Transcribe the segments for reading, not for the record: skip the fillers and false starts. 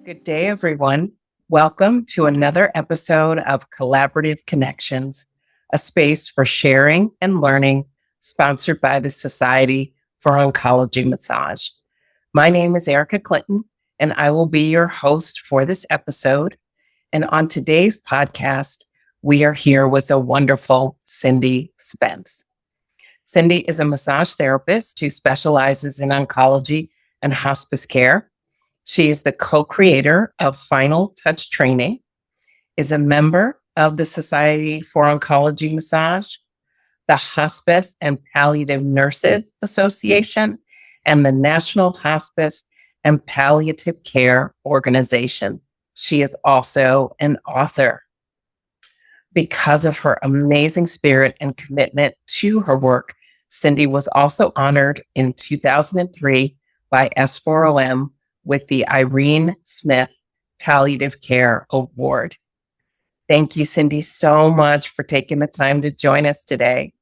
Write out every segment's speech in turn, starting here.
Good day, everyone. Welcome to another episode of Collaborative Connections, a space for sharing and learning, sponsored by the Society for Oncology Massage. My name is Ericka Clinton, and I will be your host for this episode. And on today's podcast, we are here with the wonderful Cindy Spence. Cindy is a massage therapist who specializes in oncology and hospice care. She is the co-creator of Final Touch Training, is a member of the Society for Oncology Massage, the Hospice and Palliative Nurses Association, and the National Hospice and Palliative Care Organization. She is also an author. Because of her amazing spirit and commitment to her work, Cindy was also honored in 2003 by S4OM with the Irene Smith Palliative Care Award. Thank you, Cindy, so much for taking the time to join us today.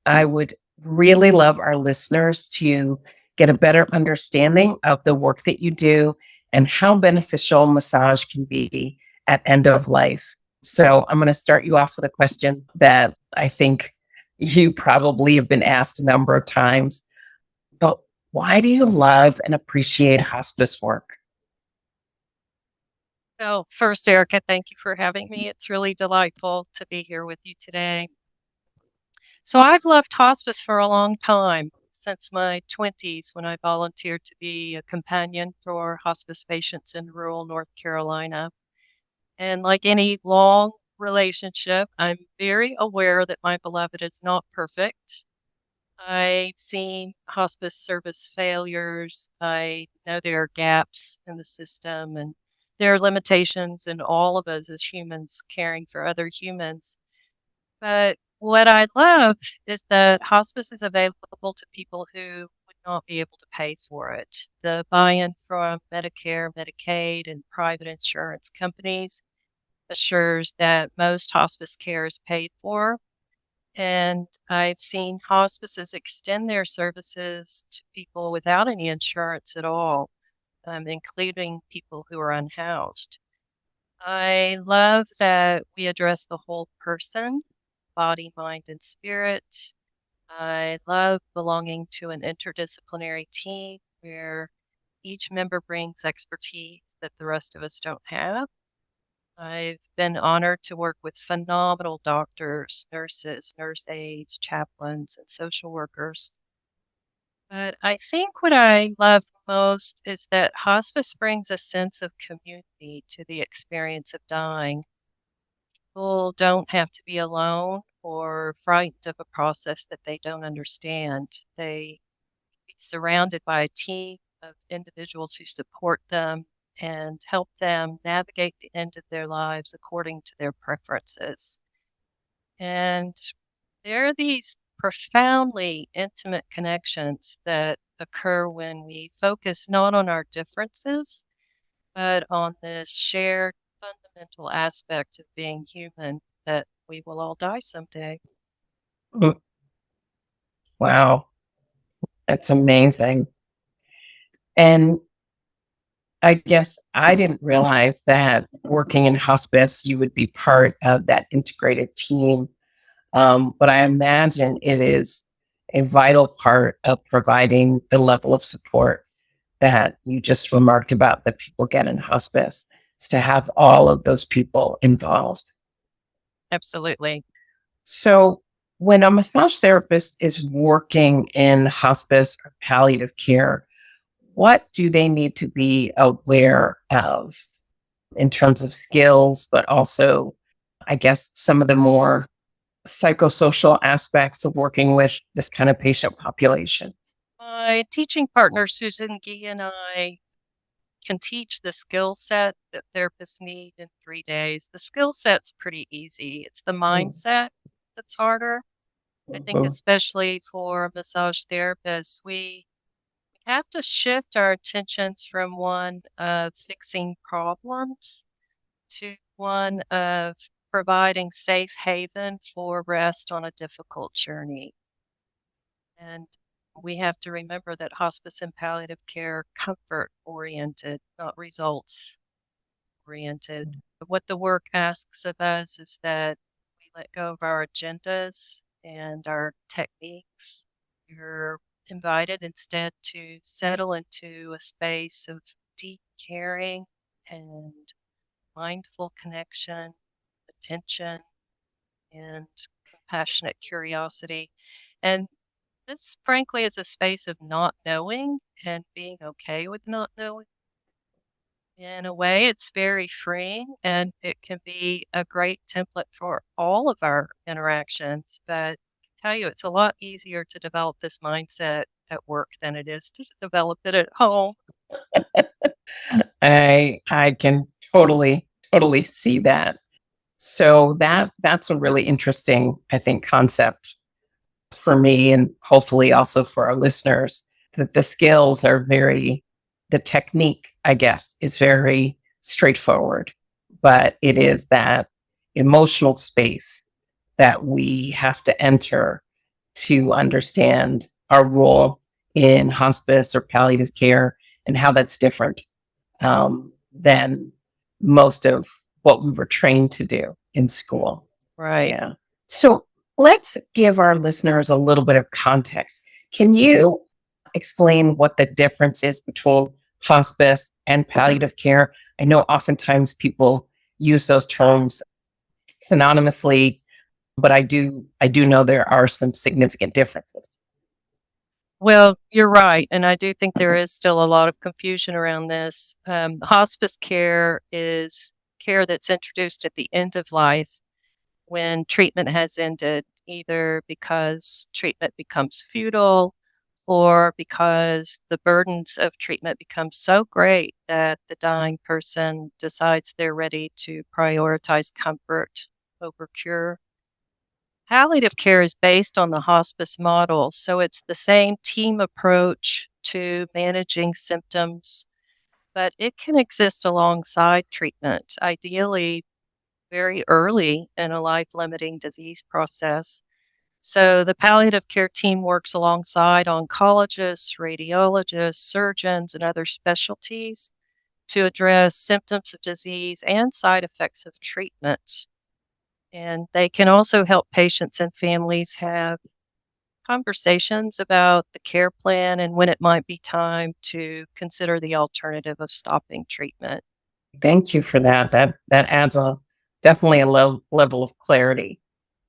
I would really love our listeners to get a better understanding of the work that you do and how beneficial massage can be at end of life. So I'm going to start you off with a question that I think you probably have been asked a number of times. But why do you love and appreciate hospice work? Well, first, Ericka, thank you for having me. It's really delightful to be here with you today. So I've loved hospice for a long time, since my 20s when I volunteered to be a companion for hospice patients in rural North Carolina. And like any long relationship, I'm very aware that my beloved is not perfect. I've seen hospice service failures. I know there are gaps in the system and there are limitations in all of us as humans caring for other humans. But what I love is that hospice is available to people who would not be able to pay for it. The buy-in from Medicare, Medicaid, and private insurance companies assures that most hospice care is paid for. And I've seen hospices extend their services to people without any insurance at all, including people who are unhoused. I love that we address the whole person, body, mind, and spirit. I love belonging to an interdisciplinary team where each member brings expertise that the rest of us don't have. I've been honored to work with phenomenal doctors, nurses, nurse aides, chaplains, and social workers. But I think what I love most is that hospice brings a sense of community to the experience of dying. People don't have to be alone or frightened of a process that they don't understand. They be surrounded by a team of individuals who support them and help them navigate the end of their lives according to their preferences. And there are these profoundly intimate connections that occur when we focus not on our differences, but on this shared fundamental aspect of being human that we will all die someday. Mm, wow, that's amazing. And I guess I didn't realize that working in hospice, you would be part of that integrated team. But I imagine it is a vital part of providing the level of support that you just remarked about that people get in hospice, is to have all of those people involved. Absolutely. So, when a massage therapist is working in hospice or palliative care, what do they need to be aware of in terms of skills, but also, I guess, some of the more psychosocial aspects of working with this kind of patient population? My teaching partner, Susan Gee, and I can teach the skill set that therapists need in 3 days. The skill set's pretty easy. It's the Mm, mindset that's harder. I think, mhm. especially for massage therapists, we have to shift our attentions from one of fixing problems to one of providing safe haven for rest on a difficult journey. And we have to remember that hospice and palliative care are comfort oriented, not results. oriented. What the work asks of us is that we let go of our agendas and our techniques. You're invited instead to settle into a space of deep caring and mindful connection, attention, and compassionate curiosity. And this, frankly, is a space of not knowing and being okay with not knowing. In a way, it's very freeing and it can be a great template for all of our interactions. But I tell you, it's a lot easier to develop this mindset at work than it is to develop it at home. I can totally see that. So that's a really interesting, I think, concept for me and hopefully also for our listeners, that the skills are the technique, I guess, is very straightforward, but it is that emotional space that we have to enter to understand our role in hospice or palliative care and how that's different than most of what we were trained to do in school. Right. Yeah. So let's give our listeners a little bit of context. Can you explain what the difference is between hospice and palliative care? I know oftentimes people use those terms synonymously, but I do know there are some significant differences. Well, you're right. And I do think there is still a lot of confusion around this. Hospice care is care that's introduced at the end of life when treatment has ended, either because treatment becomes futile or because the burdens of treatment become so great that the dying person decides they're ready to prioritize comfort over cure. Palliative care is based on the hospice model, so it's the same team approach to managing symptoms, but it can exist alongside treatment, ideally very early in a life limiting disease process. So the palliative care team works alongside oncologists, radiologists, surgeons, and other specialties to address symptoms of disease and side effects of treatment. And they can also help patients and families have conversations about the care plan and when it might be time to consider the alternative of stopping treatment. Thank you for that. That adds definitely a low level of clarity,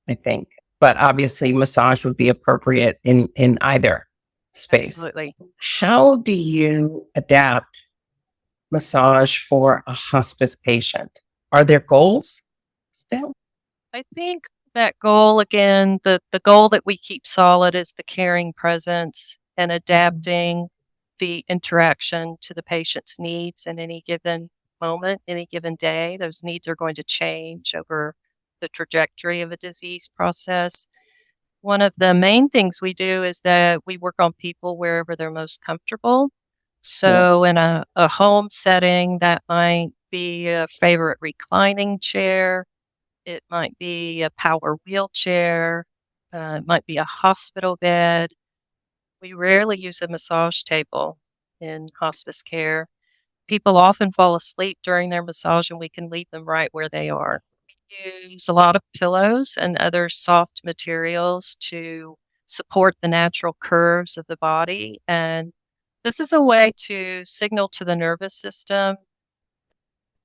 I think. But obviously, massage would be appropriate in either space. Absolutely. How do you adapt massage for a hospice patient? Are there goals still? I think that goal, again, the goal that we keep solid is the caring presence and adapting the interaction to the patient's needs in any given moment, any given day. Those needs are going to change over the trajectory of a disease process. One of the main things we do is that we work on people wherever they're most comfortable. So, in a home setting, that might be a favorite reclining chair. It might be a power wheelchair. It might be a hospital bed. We rarely use a massage table in hospice care. People often fall asleep during their massage, and we can leave them right where they are. We use a lot of pillows and other soft materials to support the natural curves of the body. And this is a way to signal to the nervous system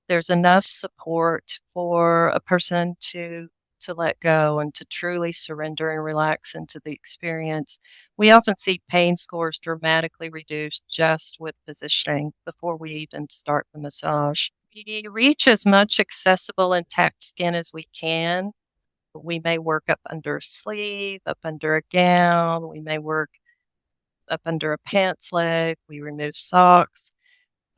there's enough support for a person to let go and to truly surrender and relax into the experience. We often see pain scores dramatically reduced just with positioning before we even start the massage. We reach as much accessible intact skin as we can. We may work up under a sleeve, up under a gown. We may work up under a pants leg. We remove socks.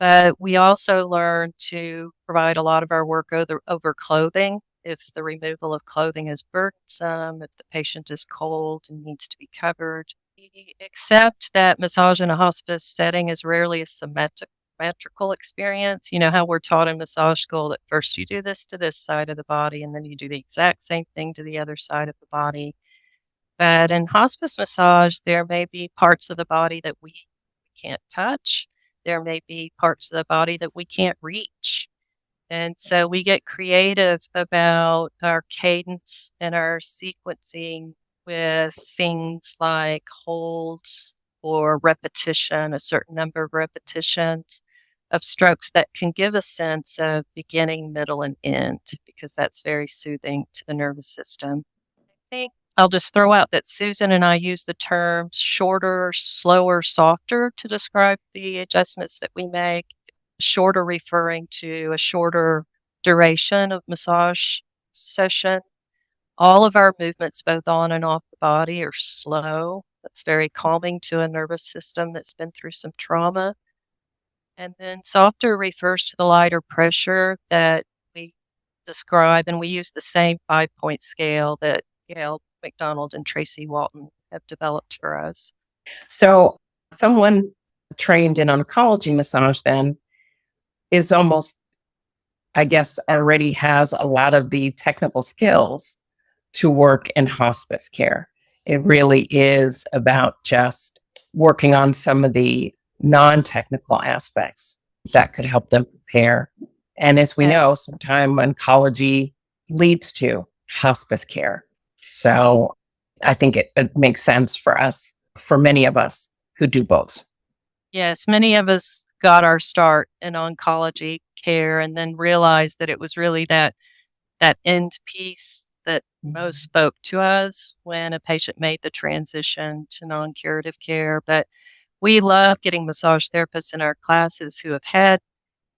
But we also learn to provide a lot of our work over clothing. If the removal of clothing is burdensome, if the patient is cold and needs to be covered, we accept that massage in a hospice setting is rarely a symmetrical experience. You know how we're taught in massage school that first you do this to this side of the body and then you do the exact same thing to the other side of the body. But in hospice massage, there may be parts of the body that we can't touch. There may be parts of the body that we can't reach. And so we get creative about our cadence and our sequencing with things like holds or repetition, a certain number of repetitions of strokes that can give a sense of beginning, middle, and end, because that's very soothing to the nervous system. I think I'll just throw out that Susan and I use the terms shorter, slower, softer to describe the adjustments that we make. Shorter referring to a shorter duration of massage session. All of our movements, both on and off the body, are slow. That's very calming to a nervous system that's been through some trauma. And then softer refers to the lighter pressure that we describe, and we use the same 5-point scale that Gail McDonald and Tracy Walton have developed for us. So someone trained in oncology massage then is almost, I guess, already has a lot of the technical skills to work in hospice care. It really is about just working on some of the non-technical aspects that could help them prepare. And as we know, Yes. sometimes oncology leads to hospice care. So I think it makes sense for us, for many of us who do both. Yes, many of us got our start in oncology care and then realized that it was really that end piece that most spoke to us when a patient made the transition to non-curative care. But we love getting massage therapists in our classes who have had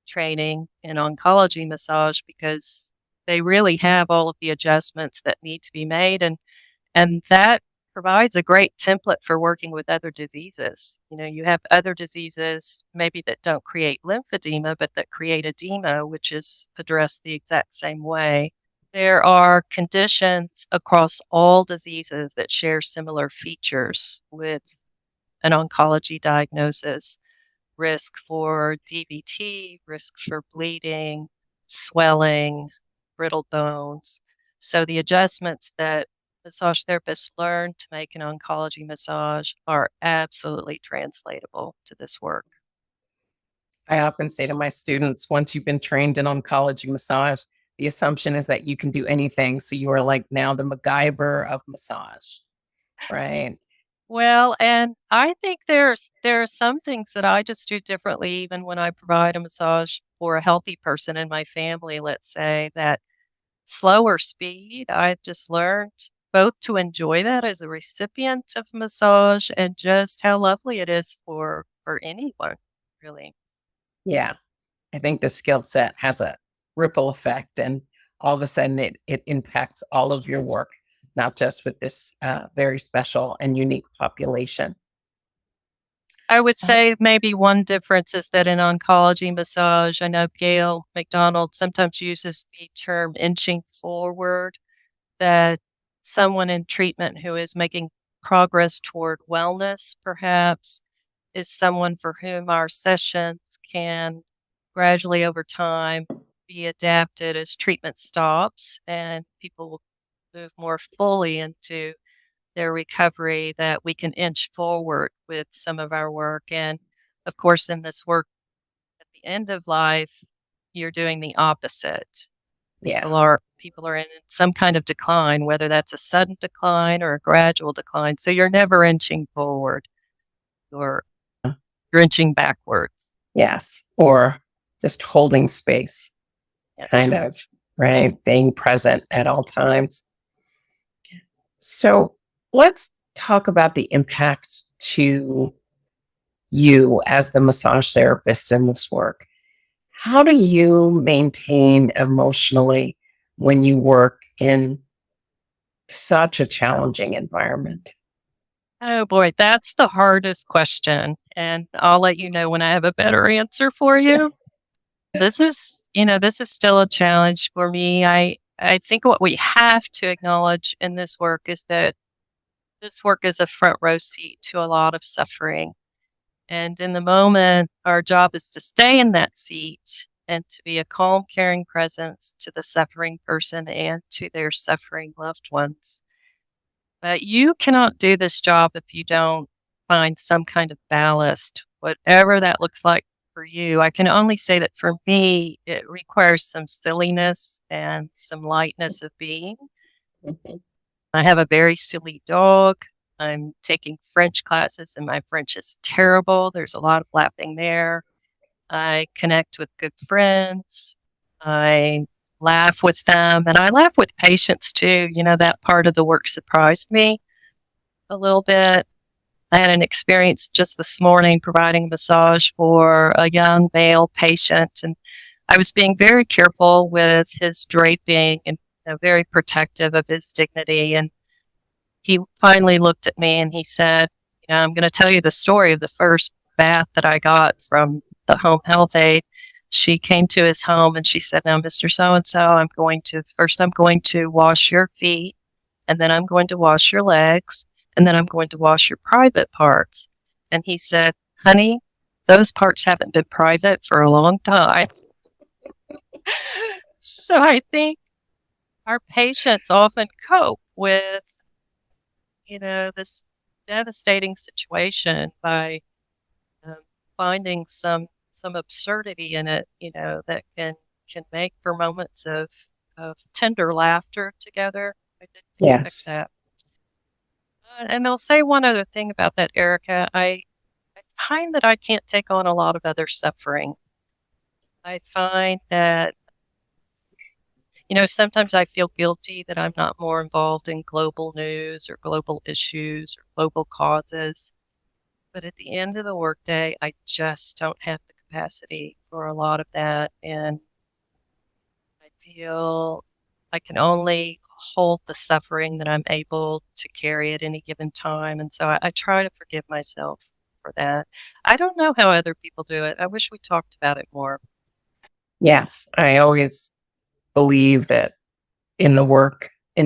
training in oncology massage, because they really have all of the adjustments that need to be made, and that provides a great template for working with other diseases. You know, you have other diseases maybe that don't create lymphedema, but that create edema, which is addressed the exact same way. There are conditions across all diseases that share similar features with an oncology diagnosis: risk for DVT, risk for bleeding, swelling, brittle bones. So the adjustments that massage therapists learn to make an oncology massage are absolutely translatable to this work. I often say to my students, once you've been trained in oncology massage, the assumption is that you can do anything. So you are like now the MacGyver of massage, right? Well, and I think there are some things that I just do differently even when I provide a massage for a healthy person in my family, let's say, that slower speed. I've just learned both to enjoy that as a recipient of massage and just how lovely it is for anyone, really. Yeah. I think the skill set has a ripple effect, and all of a sudden it impacts all of your work, not just with this very special and unique population. I would Uh, say maybe one difference is that in oncology massage, I know Gail McDonald sometimes uses the term inching forward, that someone in treatment who is making progress toward wellness, perhaps, is someone for whom our sessions can gradually over time be adapted as treatment stops and people will move more fully into their recovery, that we can inch forward with some of our work. And of course, in this work at the end of life, you're doing the opposite. yeah. People are in some kind of decline, whether that's a sudden decline or a gradual decline. So you're never inching forward. You're you're inching backwards. Yes. Or just holding space, Yes. kind of, right? Being present at all times. So let's talk about the impacts to you as the massage therapist in this work. How do you maintain emotionally when you work in such a challenging environment? Oh boy, that's the hardest question. And I'll let you know when I have a better answer for you. This is still a challenge for me. I think what we have to acknowledge in this work is that this work is a front row seat to a lot of suffering. And in the moment, our job is to stay in that seat and to be a calm, caring presence to the suffering person and to their suffering loved ones. But you cannot do this job if you don't find some kind of ballast, whatever that looks like for you. I can only say that for me, it requires some silliness and some lightness of being. Mhm. I have a very silly dog. I'm taking French classes, and my French is terrible. There's a lot of laughing there. I connect with good friends. I laugh with them, and I laugh with patients too. That part of the work surprised me a little bit. I had an experience just this morning providing a massage for a young male patient, and I was being very careful with his draping and very protective of his dignity. And he finally looked at me and he said, I'm going to tell you the story of the first bath that I got from the home health aide. She came to his home and she said, now, Mr. So-and-so, I'm going to wash your feet, and then I'm going to wash your legs, and then I'm going to wash your private parts. And he said, honey, those parts haven't been private for a long time. So I think our patients often cope with, this devastating situation by um, finding some absurdity in it, that can make for moments of tender laughter together. I didn't expect Yes. that. And I'll say one other thing about that, Ericka. I find that I can't take on a lot of other suffering. I find that, sometimes I feel guilty that I'm not more involved in global news or global issues or global causes. But at the end of the workday, I just don't have the capacity for a lot of that. And I feel I can only hold the suffering that I'm able to carry at any given time. And so I try to forgive myself for that. I don't know how other people do it. I wish we talked about it more. Yes. I always believe that in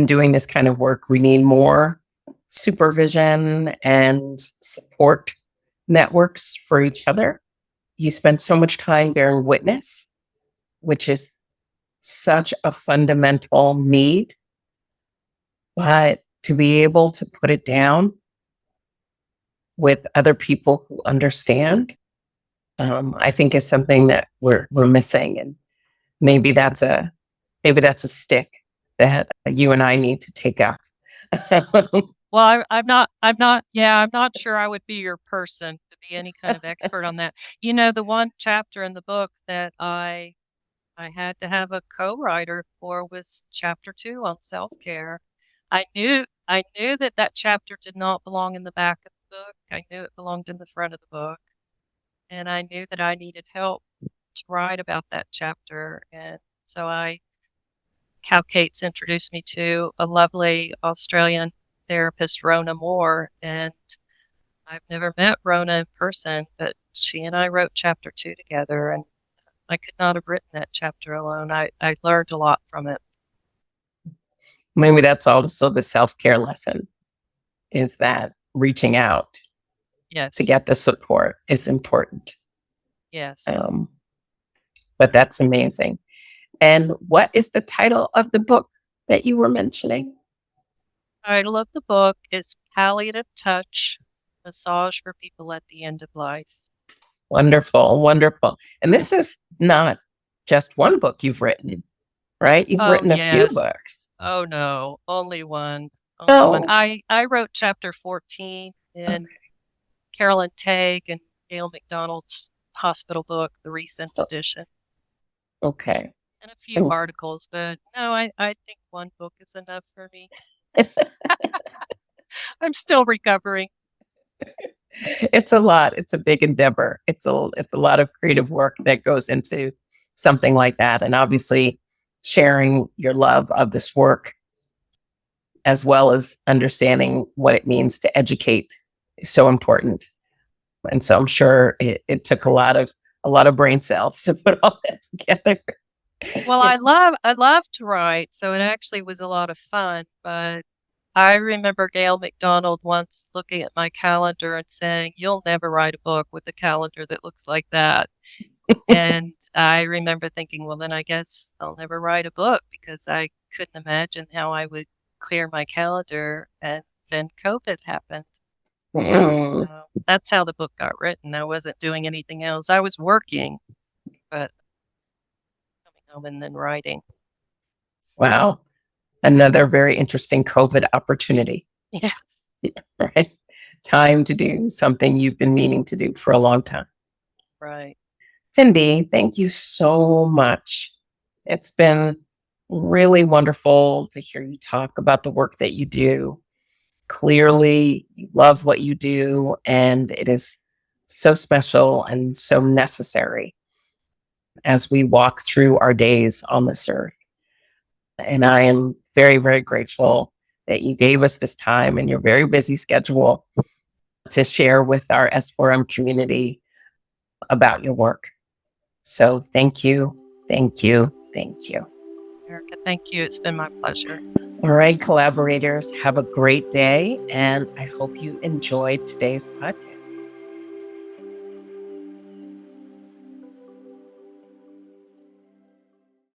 doing this kind of work, we need more supervision and support networks for each other. You spend so much time bearing witness, which is such a fundamental need, but to be able to put it down with other people who understand, I think is something that we're missing, and maybe that's a stick that you and I need to take up. Well, I'm not sure I would be your person to be any kind of expert on that. The one chapter in the book that I had to have a co-writer for was chapter 2 on self-care. I knew that chapter did not belong in the back of the book. I knew it belonged in the front of the book, and I knew that I needed help to write about that chapter. And so Cal Cates introduced me to a lovely Australian therapist, Rona Moore, and I've never met Rona in person, but she and I wrote chapter 2 together, and I could not have written that chapter alone. I learned a lot from it. Maybe that's also the self-care lesson, is that reaching out to Yes. get the support is important. Yes. Um, but that's amazing. And what is the title of the book that you were mentioning? The title of the book is Palliative Touch, Massage for People at the End of Life. Wonderful, wonderful. And this is not just one book you've written, right? You've Oh, written a few yes. books. Oh, no. Only one. Only one. Oh, I wrote chapter 14 in okay. Carolyn Tague and Gail McDonald's hospital book, the recent edition, Okay. and a few articles, but no, I think one book is enough for me. I'm still recovering. It's a lot. It's a big endeavor. It's a lot of creative work that goes into something like that. And obviously sharing your love of this work as well as understanding what it means to educate is so important. And so I'm sure it took a lot of brain cells to put all that together. Well, I love to write, so it actually was a lot of fun, but I remember Gail McDonald once looking at my calendar and saying, "You'll never write a book with a calendar that looks like that." And I remember thinking, well, then I guess I'll never write a book because I couldn't imagine how I would clear my calendar. And then COVID happened. Mm. That's how the book got written. I wasn't doing anything else. I was working, but coming home and then writing. Wow. Another very interesting COVID opportunity. Yes. Right? Time to do something you've been meaning to do for a long time. Right. Cindy, thank you so much. It's been really wonderful to hear you talk about the work that you do. Clearly, you love what you do, and it is so special and so necessary as we walk through our days on this earth. And I am very, very grateful that you gave us this time in your very busy schedule to share with our S4M community about your work. So thank you, thank you, thank you. Ericka, thank you. It's been my pleasure. All right, collaborators, have a great day, and I hope you enjoyed today's podcast.